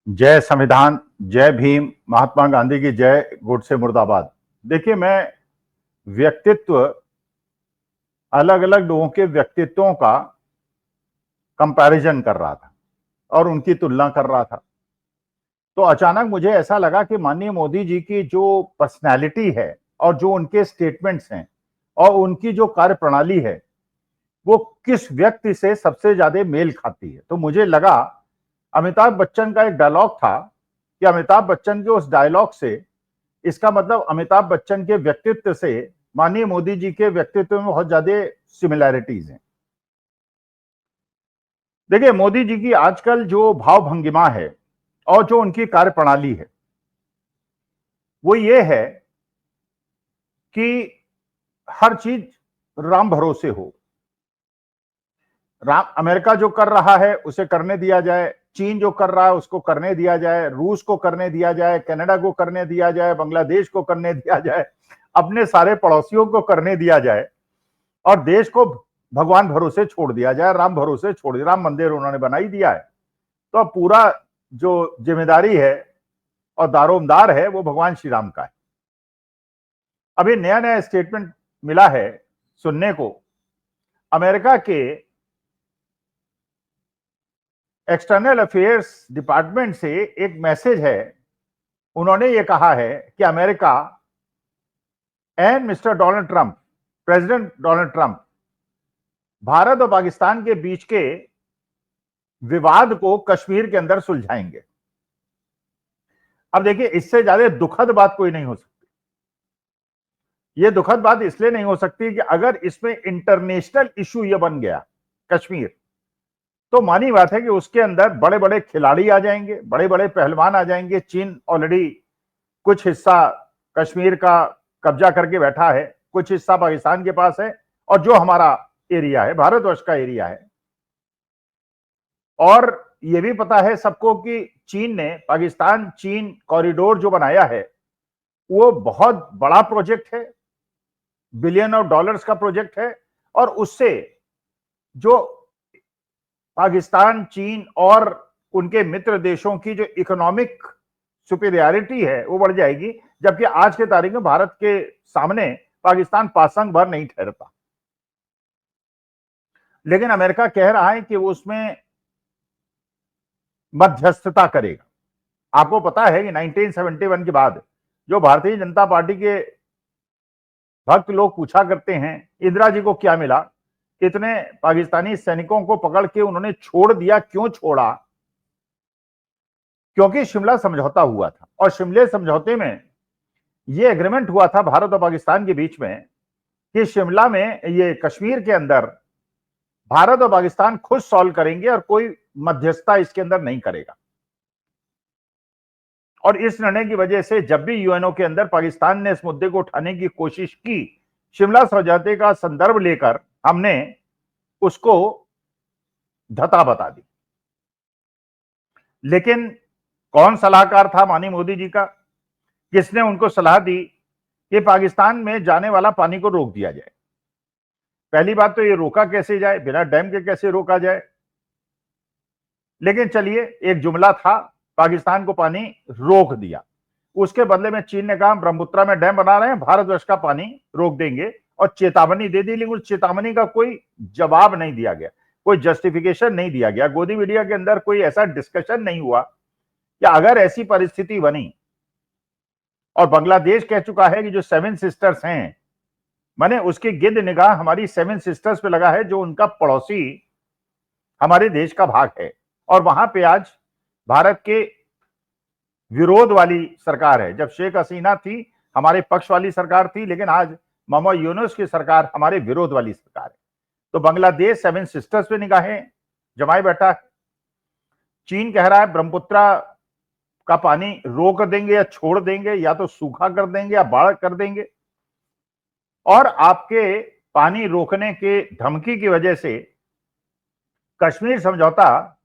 जय संविधान, जय भीम, महात्मा गांधी की जय, गोडसे मुर्दाबाद। देखिए, मैं व्यक्तित्व, अलग अलग लोगों के व्यक्तित्वों का कंपैरिजन कर रहा था और उनकी तुलना कर रहा था। तो अचानक मुझे ऐसा लगा कि माननीय मोदी जी की जो पर्सनैलिटी है और जो उनके स्टेटमेंट्स हैं और उनकी जो कार्यप्रणाली है, वो किस व्यक्ति से सबसे ज्यादा मेल खाती है। तो मुझे लगा, अमिताभ बच्चन का एक डायलॉग था कि अमिताभ बच्चन के उस डायलॉग से, इसका मतलब अमिताभ बच्चन के व्यक्तित्व से माननीय मोदी जी के व्यक्तित्व में बहुत ज्यादा सिमिलैरिटीज हैं। देखिए, मोदी जी की आजकल जो भाव भंगिमा है और जो उनकी कार्यप्रणाली है, वो ये है कि हर चीज राम भरोसे हो। राम, अमेरिका जो कर रहा है उसे करने दिया जाए, चीन जो कर रहा है उसको करने दिया जाए, रूस को करने दिया जाए, कनाडा को करने दिया जाए, बांग्लादेश को करने दिया जाए, अपने सारे पड़ोसियों को करने दिया जाए और देश को भगवान भरोसे छोड़ दिया जाए, राम भरोसे छोड़ दिया। राम मंदिर उन्होंने बना ही दिया है, तो अब पूरा जो जिम्मेदारी है और दारोमदार है वो भगवान श्री राम का है। अभी नया नया स्टेटमेंट मिला है सुनने को, अमेरिका के एक्सटर्नल अफेयर्स डिपार्टमेंट से एक मैसेज है। उन्होंने ये कहा है कि America and mister Donald Trump, president Donald Trump, Bharat और पाकिस्तान के बीच के विवाद को कश्मीर के अंदर सुलझाएंगे। अब देखिए, इससे ज्यादा दुखद बात कोई नहीं हो सकती। यह दुखद बात इसलिए नहीं हो सकती कि अगर इसमें इंटरनेशनल इशू यह बन गया कश्मीर, तो मानी बात है कि उसके अंदर बड़े बड़े खिलाड़ी आ जाएंगे, बड़े बड़े पहलवान आ जाएंगे। चीन ऑलरेडी कुछ हिस्सा कश्मीर का कब्जा करके बैठा है, कुछ हिस्सा पाकिस्तान के पास है, और जो हमारा एरिया है, भारतवर्ष का एरिया है। और यह भी पता है सबको कि चीन ने पाकिस्तान चीन कॉरिडोर जो बनाया है वो बहुत बड़ा प्रोजेक्ट है, बिलियन ऑफ डॉलर्स का प्रोजेक्ट है, और उससे जो पाकिस्तान चीन और उनके मित्र देशों की जो इकोनॉमिक सुपीरियरिटी है वो बढ़ जाएगी। जबकि आज के तारीख में भारत के सामने पाकिस्तान पासंग भर नहीं ठहरता। लेकिन अमेरिका कह रहा है कि वो उसमें मध्यस्थता करेगा। आपको पता है कि 1971 के बाद जो भारतीय जनता पार्टी के भक्त लोग पूछा करते हैं इंदिरा जी को क्या मिला, इतने पाकिस्तानी सैनिकों को पकड़ के उन्होंने छोड़ दिया। क्यों छोड़ा? क्योंकि शिमला समझौता हुआ था, और शिमले समझौते में यह एग्रीमेंट हुआ था भारत और पाकिस्तान के बीच में कि शिमला में, ये कश्मीर के अंदर भारत और पाकिस्तान खुद सॉल्व करेंगे और कोई मध्यस्थता इसके अंदर नहीं करेगा। और इस निर्णय की वजह से जब भी यूएनओ के अंदर पाकिस्तान ने इस मुद्दे को उठाने की कोशिश की, शिमला समझौते का संदर्भ लेकर हमने उसको धता बता दी। लेकिन कौन सलाहकार था माननीय मोदी जी का? किसने उनको सलाह दी कि पाकिस्तान में जाने वाला पानी को रोक दिया जाए? पहली बात तो ये रोका कैसे जाए, बिना डैम के कैसे रोका जाए? लेकिन चलिए, एक जुमला था, पाकिस्तान को पानी रोक दिया। उसके बदले में चीन ने कहा ब्रह्मपुत्र में डैम बना रहे हैं, भारतवर्ष का पानी रोक देंगे, और चेतावनी दे दी। लेकिन उस चेतावनी का कोई जवाब नहीं दिया गया, कोई जस्टिफिकेशन नहीं दिया गया। गोदी मीडिया के अंदर कोई ऐसा डिस्कशन नहीं हुआ कि अगर ऐसी परिस्थिति बनी, और बांग्लादेश कह चुका है कि जो 7 सिस्टर्स हैं, माने उसकी गिद्ध निगाह हमारी 7 सिस्टर्स पे लगा है, जो उनका पड़ोसी हमारे देश का भाग है। और वहां पे आज भारत के विरोध वाली सरकार है। जब शेख हसीना थी हमारे पक्ष वाली सरकार थी, लेकिन आज मोहम्मद यूनुस की सरकार हमारे विरोध वाली सरकार है। तो बांग्लादेश 7 सिस्टर्स पे निगाहें जमाए बैठा है। चीन कह रहा है ब्रह्मपुत्र का पानी रोक देंगे या छोड़ देंगे, या तो सूखा कर देंगे या बाढ़ कर देंगे। और आपके पानी रोकने के धमकी की वजह से कश्मीर समझौता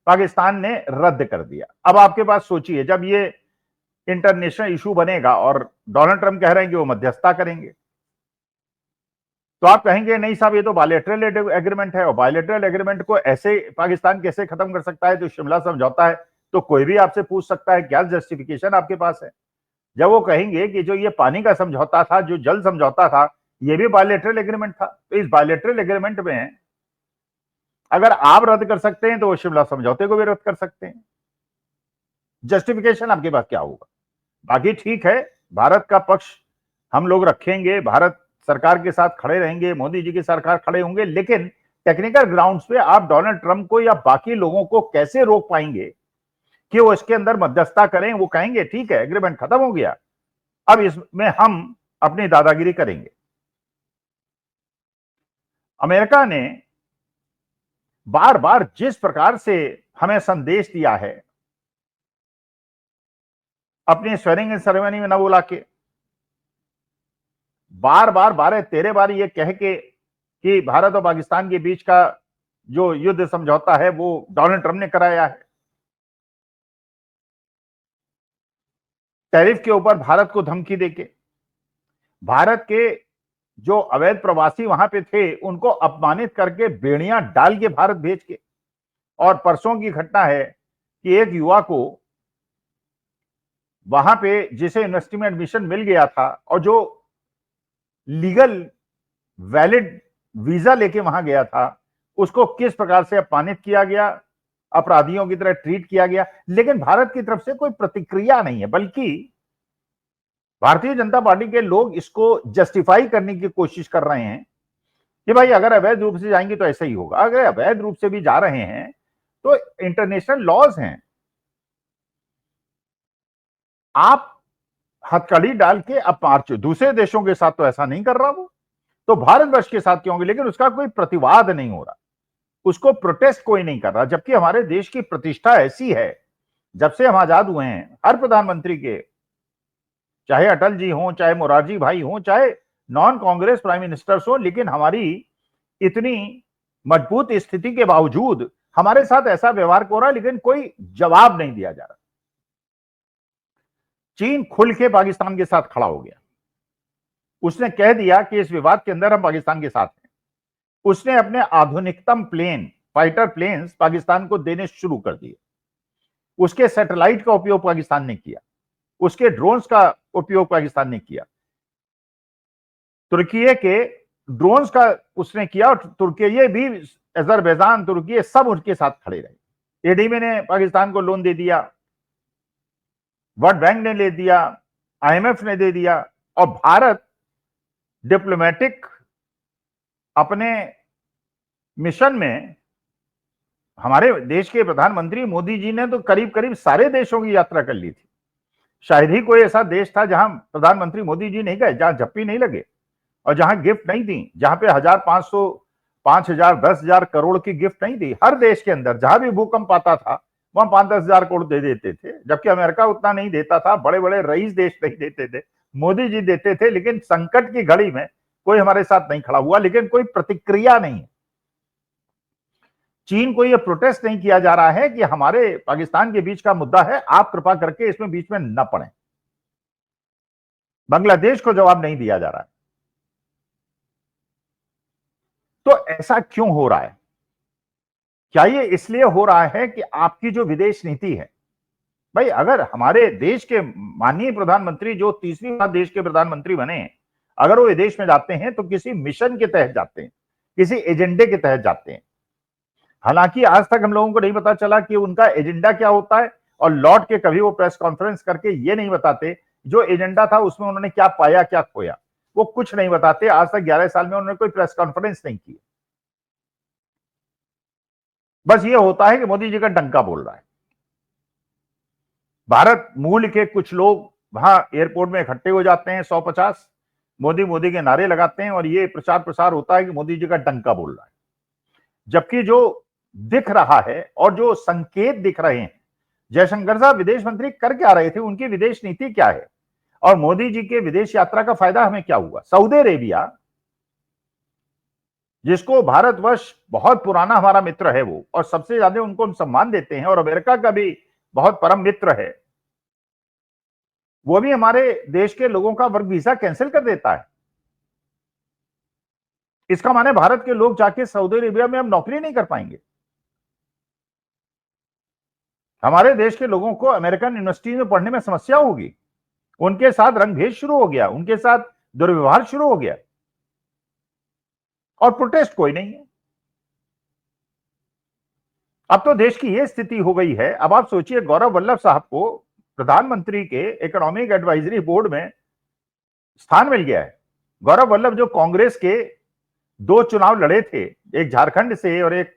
पाकिस्तान ने रद्द कर दिया। अब आपके पास सोचिए, जब ये इंटरनेशनल इशू बनेगा और डोनाल्ड ट्रंप कह रहे हैं कि वो मध्यस्थता करेंगे, तो आप कहेंगे नहीं साहब, ये तो बायलैटरल एग्रीमेंट है, और बायलैटरल एग्रीमेंट को ऐसे पाकिस्तान कैसे खत्म कर सकता है? जो शिमला समझौता है तो कोई भी आपसे पूछ सकता है क्या जस्टिफिकेशन आपके पास है। जब वो कहेंगे कि जो ये पानी का समझौता था, जो जल समझौता था, ये भी बायलैटरल एग्रीमेंट था, तो इस बायलैटरल एग्रीमेंट में अगर आप रद्द कर सकते हैं तो वो शिमला समझौते को भी रद्द कर सकते हैं। जस्टिफिकेशन आपके पास क्या होगा? बाकी ठीक है, भारत का पक्ष हम लोग रखेंगे, भारत सरकार के साथ खड़े रहेंगे, मोदी जी की सरकार खड़े होंगे, लेकिन टेक्निकल ग्राउंड्स पे आप डोनाल्ड ट्रंप को या बाकी लोगों को कैसे रोक पाएंगे कि वो इसके अंदर मध्यस्थता करें? वो कहेंगे ठीक है एग्रीमेंट खत्म हो गया, अब इसमें हम अपनी दादागिरी करेंगे। अमेरिका ने बार बार जिस प्रकार से हमें संदेश दिया है अपनी स्वेरिंग इन सेरेमनी में न बुला के, बार बार 12-13 बार ये कह के कि भारत और पाकिस्तान के बीच का जो युद्ध समझौता है वो डोनाल्ड ट्रंप ने कराया है, टैरिफ के ऊपर भारत को धमकी देके, भारत के जो अवैध प्रवासी वहां पे थे उनको अपमानित करके बेड़ियां डाल के भारत भेज के, और परसों की घटना है कि एक युवा को वहां पे जिसे यूनिवर्सिटी में एडमिशन मिल गया था और जो लीगल वैलिड वीजा लेके वहां गया था, उसको किस प्रकार से अपमानित किया गया, अपराधियों की तरह ट्रीट किया गया। लेकिन भारत की तरफ से कोई प्रतिक्रिया नहीं है, बल्कि भारतीय जनता पार्टी के लोग इसको जस्टिफाई करने की कोशिश कर रहे हैं कि भाई अगर अवैध रूप से जाएंगे तो ऐसा ही होगा। अगर अवैध रूप से भी जा रहे हैं तो इंटरनेशनल लॉज हैं, आप हथकड़ी डाल के अब मार्च दूसरे देशों के साथ तो ऐसा नहीं कर रहा वो, तो भारतवर्ष के साथ क्यों होंगे? लेकिन उसका कोई प्रतिवाद नहीं हो रहा, उसको प्रोटेस्ट कोई नहीं कर रहा, जबकि हमारे देश की प्रतिष्ठा ऐसी है, जब से हम आजाद हुए हैं हर प्रधानमंत्री के, चाहे अटल जी हों, चाहे मोरारजी भाई हों, चाहे नॉन कांग्रेस प्राइम मिनिस्टर्स हो, लेकिन हमारी इतनी मजबूत स्थिति के बावजूद हमारे साथ ऐसा व्यवहार हो रहा है, लेकिन कोई जवाब नहीं दिया जा रहा। चीन खुल के पाकिस्तान के साथ खड़ा हो गया, उसने कह दिया कि इस विवाद के अंदर हम पाकिस्तान के साथ हैं। उसने अपने आधुनिकतम प्लेन, फाइटर प्लेन्स पाकिस्तान को देने शुरू कर दिए, उसके सैटेलाइट का उपयोग पाकिस्तान ने किया, उसके ड्रोन्स का उपयोग पाकिस्तान ने किया, तुर्की के ड्रोन्स का उसने किया, और तुर्की भी, अजरबैजान, तुर्की सब उनके साथ खड़े रहे। एडीबी ने पाकिस्तान को लोन दे दिया, वर्ल्ड बैंक ने ले दिया, आईएमएफ ने दे दिया, और भारत डिप्लोमेटिक अपने मिशन में, हमारे देश के प्रधानमंत्री मोदी जी ने तो करीब करीब सारे देशों की यात्रा कर ली थी। शायद ही कोई ऐसा देश था जहां प्रधानमंत्री मोदी जी नहीं गए, जहां झप्पी नहीं लगे और जहां गिफ्ट नहीं दी, जहां पे 1,500, 5,000, 10,000 करोड़ की गिफ्ट नहीं दी। हर देश के अंदर जहां भी भूकंप आता था वहां 5-10 हजार करोड़ दे देते थे, जबकि अमेरिका उतना नहीं देता था, बड़े बड़े रईस देश नहीं देते थे, मोदी जी देते थे। लेकिन संकट की घड़ी में कोई हमारे साथ नहीं खड़ा हुआ, लेकिन कोई प्रतिक्रिया नहीं है। चीन को यह प्रोटेस्ट नहीं किया जा रहा है कि हमारे पाकिस्तान के बीच का मुद्दा है, आप कृपा करके इसमें बीच में न पड़े। बांग्लादेश को जवाब नहीं दिया जा रहा है। तो ऐसा क्यों हो रहा है? क्या ये इसलिए हो रहा है कि आपकी जो विदेश नीति है, भाई अगर हमारे देश के माननीय प्रधानमंत्री जो 30वीं बार देश के प्रधानमंत्री बने, अगर वो विदेश में जाते हैं तो किसी मिशन के तहत जाते हैं, किसी एजेंडे के तहत जाते हैं। हालांकि आज तक हम लोगों को नहीं पता चला कि उनका एजेंडा क्या होता है, और लौट के कभी वो प्रेस कॉन्फ्रेंस करके ये नहीं बताते जो एजेंडा था उसमें उन्होंने क्या पाया क्या खोया, वो कुछ नहीं बताते। आज तक 11 साल में उन्होंने कोई प्रेस कॉन्फ्रेंस नहीं की। बस ये होता है कि मोदी जी का डंका बोल रहा है। भारत मूल के कुछ लोग वहां एयरपोर्ट में इकट्ठे हो जाते हैं, 150, मोदी मोदी के नारे लगाते हैं, और ये प्रचार प्रसार होता है कि मोदी जी का डंका बोल रहा है। जबकि जो दिख रहा है और जो संकेत दिख रहे हैं, जयशंकर साहब विदेश मंत्री कर क्या रहे थे, उनकी विदेश नीति क्या है, और मोदी जी के विदेश यात्रा का फायदा हमें क्या हुआ। सऊदी अरेबिया, जिसको भारतवर्ष बहुत पुराना हमारा मित्र है वो, और सबसे ज्यादा उनको हम सम्मान देते हैं, और अमेरिका का भी बहुत परम मित्र है, वो भी हमारे देश के लोगों का वर्क वीजा कैंसिल कर देता है। इसका माने भारत के लोग जाके सऊदी अरेबिया में अब नौकरी नहीं कर पाएंगे। हमारे देश के लोगों को अमेरिकन यूनिवर्सिटी में पढ़ने में समस्या होगी, उनके साथ रंगभेद शुरू हो गया, उनके साथ दुर्व्यवहार शुरू हो गया, और प्रोटेस्ट कोई नहीं है। अब तो देश की यह स्थिति हो गई है। अब आप सोचिए, गौरव वल्लभ साहब को प्रधानमंत्री के इकोनॉमिक एडवाइजरी बोर्ड में स्थान मिल गया है। गौरव वल्लभ जो कांग्रेस के 2 चुनाव लड़े थे, एक झारखंड से और एक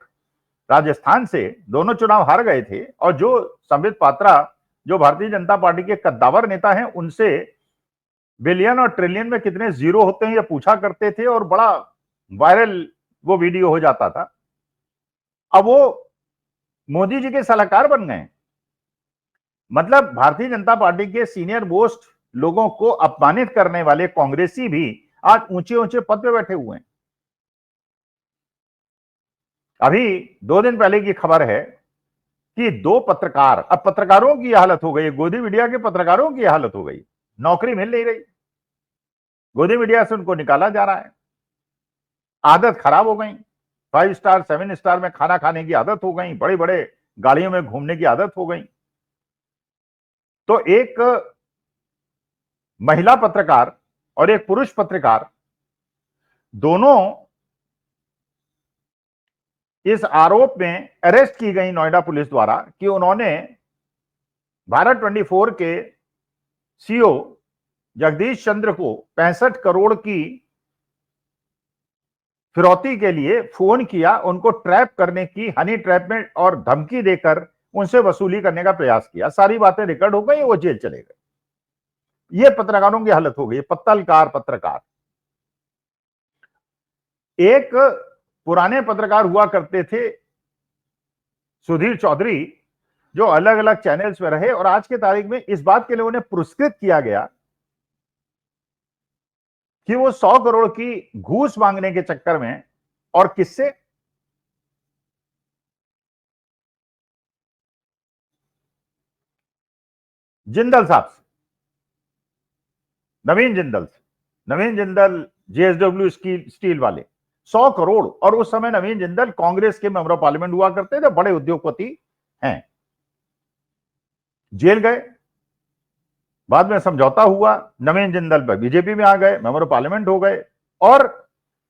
राजस्थान से, दोनों चुनाव हार गए थे, और जो संबित पात्रा जो भारतीय जनता पार्टी के कद्दावर नेता हैं, उनसे बिलियन और ट्रिलियन में कितने जीरो होते हैं ये पूछा करते थे, और बड़ा वायरल वो वीडियो हो जाता था। अब वो मोदी जी के सलाहकार बन गए। मतलब भारतीय जनता पार्टी के सीनियर मोस्ट लोगों को अपमानित करने वाले कांग्रेसी भी आज ऊंचे ऊंचे पद पे बैठे हुए हैं। अभी 2 दिन पहले की खबर है कि 2 पत्रकार, अब पत्रकारों की हालत हो गई, गोदी मीडिया के पत्रकारों की हालत हो गई, नौकरी मिल नहीं रही, गोदी मीडिया से उनको निकाला जा रहा है, आदत खराब हो गई, 5 स्टार 7 स्टार में खाना खाने की आदत हो गई, बड़े बड़े गाड़ियों में घूमने की आदत हो गई। तो एक महिला पत्रकार और एक पुरुष पत्रकार, दोनों इस आरोप में अरेस्ट की गई नोएडा पुलिस द्वारा कि उन्होंने भारत 24 के सीईओ जगदीश चंद्र को 65 करोड़ की फिरौती के लिए फोन किया, उनको ट्रैप करने की, हनी ट्रैप में, और धमकी देकर उनसे वसूली करने का प्रयास किया। सारी बातें रिकॉर्ड हो गई, वो जेल चले गए। ये पत्रकारों की हालत हो गई, पत्तलकार पत्रकार। एक पुराने पत्रकार हुआ करते थे सुधीर चौधरी, जो अलग अलग चैनल्स में रहे, और आज के तारीख में इस बात के लिए उन्हें पुरस्कृत किया गया कि वो 100 करोड़ की घूस मांगने के चक्कर में, और किससे, जिंदल साहब से, नवीन जिंदल जेएसडब्ल्यू स्टील वाले, 100 करोड़। और उस समय नवीन जिंदल कांग्रेस के मेंबर ऑफ पार्लियामेंट हुआ करते थे, बड़े उद्योगपति हैं। जेल गए, बाद में समझौता हुआ, नवीन जिंदल बीजेपी में आ गए, मेंबर ऑफ पार्लियामेंट हो गए, और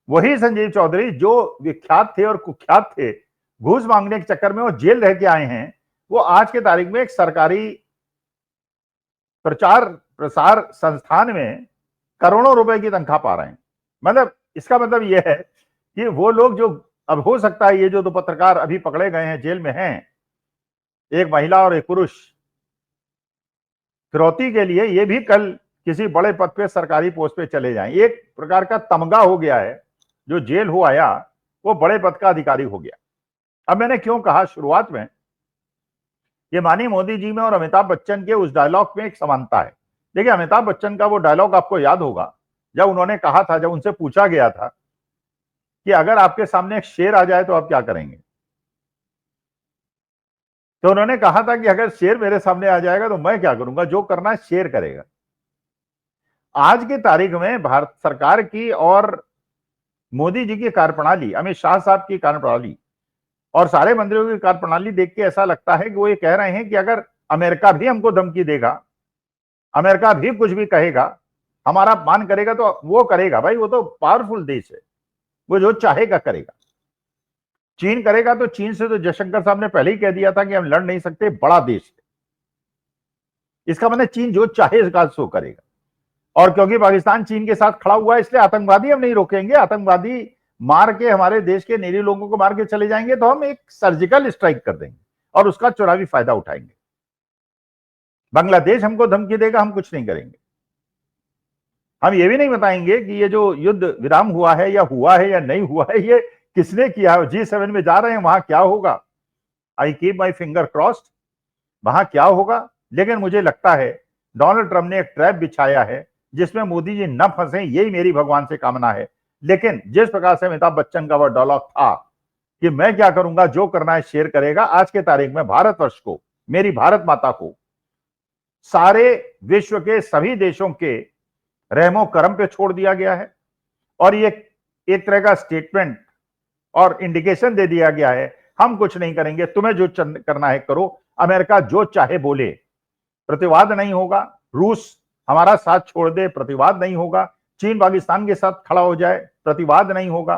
वही संजीव चौधरी जो विख्यात थे और कुख्यात थे घूस मांगने के चक्कर में, वो जेल रह के आए हैं, वो आज के तारीख में एक सरकारी प्रचार प्रसार संस्थान में करोड़ों रुपए की तनख्वाह पा रहे हैं। मतलब इसका मतलब यह है कि वो लोग जो, अब हो सकता है ये जो 2 पत्रकार अभी पकड़े गए हैं, जेल में हैं, एक महिला और एक पुरुष, फिरौती के लिए ये भी कल किसी बड़े पद पे, सरकारी पोस्ट पे चले जाएं। एक प्रकार का तमगा हो गया है, जो जेल हो आया वो बड़े पद का अधिकारी हो गया। अब मैंने क्यों कहा शुरुआत में, ये माननीय मोदी जी में और अमिताभ बच्चन के उस डायलॉग में एक समानता है। देखिए, अमिताभ बच्चन का वो डायलॉग आपको याद होगा, जब उन्होंने कहा था, जब उनसे पूछा गया था कि अगर आपके सामने एक शेर आ जाए तो आप क्या करेंगे, तो उन्होंने कहा था कि अगर शेर मेरे सामने आ जाएगा तो मैं क्या करूंगा, जो करना है शेर करेगा। आज की तारीख में भारत सरकार की और मोदी जी की कार्यप्रणाली, अमित शाह साहब की कार्यप्रणाली और सारे मंत्रियों की कार्यप्रणाली देख के ऐसा लगता है कि वो ये कह रहे हैं कि अगर अमेरिका भी हमको धमकी देगा, अमेरिका भी कुछ भी कहेगा, हमारा अपमान करेगा, तो वो करेगा। भाई, वो तो पावरफुल देश है, वो जो चाहेगा करेगा। चीन करेगा तो चीन से तो जयशंकर साहब ने पहले ही कह दिया था कि हम लड़ नहीं सकते, बड़ा देश है। इसका मतलब चीन जो चाहे इसका सो करेगा। और क्योंकि पाकिस्तान चीन के साथ खड़ा हुआ है, इसलिए आतंकवादी हम नहीं रोकेंगे। आतंकवादी मार के हमारे देश के निरीह लोगों को मार के चले जाएंगे तो हम एक सर्जिकल स्ट्राइक कर देंगे और उसका चुनावी फायदा उठाएंगे। बांग्लादेश हमको धमकी देगा, हम कुछ नहीं करेंगे। हम ये भी नहीं बताएंगे कि ये जो युद्ध विराम हुआ है या नहीं हुआ है, ये किसने किया है। G7 में जा रहे हैं, वहां क्या होगा, I keep my finger crossed, वहां क्या होगा। लेकिन मुझे लगता है डोनाल्ड ट्रंप ने एक ट्रैप बिछाया है जिसमें मोदी जी न फंसे, यही मेरी भगवान से कामना है। लेकिन जिस प्रकार से अमिताभ बच्चन का वह डायलॉग था कि मैं क्या करूंगा, जो करना है शेर करेगा, आज के तारीख में भारतवर्ष को, मेरी भारत माता को, सारे विश्व के सभी देशों के रहमो करम पे छोड़ दिया गया है। और ये एक तरह का स्टेटमेंट और इंडिकेशन दे दिया गया है, हम कुछ नहीं करेंगे, तुम्हें जो करना है करो, अमेरिका जो चाहे बोले, प्रतिवाद नहीं होगा। रूस हमारा साथ छोड़ दे, प्रतिवाद नहीं होगा। चीन पाकिस्तान के साथ खड़ा हो जाए, प्रतिवाद नहीं होगा।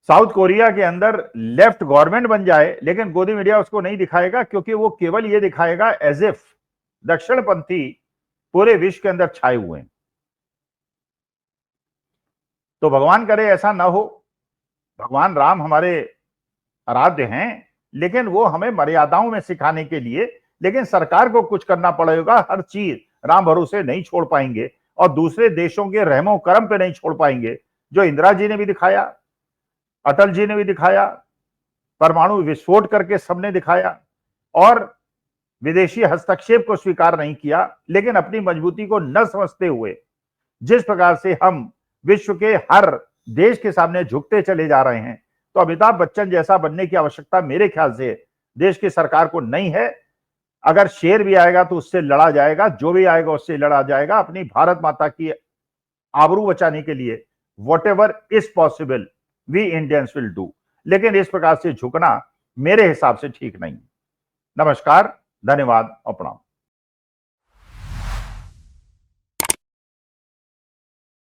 साउथ कोरिया के अंदर लेफ्ट गवर्नमेंट बन जाए, लेकिन गोदी मीडिया उसको नहीं दिखाएगा, क्योंकि वो केवल ये दिखाएगा एज इफ दक्षिणपंथी पूरे विश्व के अंदर छाए हुए हैं। तो भगवान करे ऐसा ना हो। भगवान राम हमारे आराध्य हैं, लेकिन वो हमें मर्यादाओं में सिखाने के लिए, लेकिन सरकार को कुछ करना पड़ेगा। हर चीज राम भरोसे नहीं छोड़ पाएंगे और दूसरे देशों के रहमो करम पे नहीं छोड़ पाएंगे। जो इंदिरा जी ने भी दिखाया, अटल जी ने भी दिखाया, परमाणु विस्फोट करके सबने दिखाया, और विदेशी हस्तक्षेप को स्वीकार नहीं किया, लेकिन अपनी मजबूती को न समझते हुए जिस प्रकार से हम विश्व के हर देश के सामने झुकते चले जा रहे हैं, तो अमिताभ बच्चन जैसा बनने की आवश्यकता मेरे ख्याल से देश की सरकार को नहीं है। अगर शेर भी आएगा तो उससे लड़ा जाएगा, जो भी आएगा उससे लड़ा जाएगा। अपनी भारत माता की आबरू बचाने के लिए whatever is possible we Indians will do, लेकिन इस प्रकार से झुकना मेरे हिसाब से ठीक नहीं। नमस्कार, धन्यवाद और प्रणाम।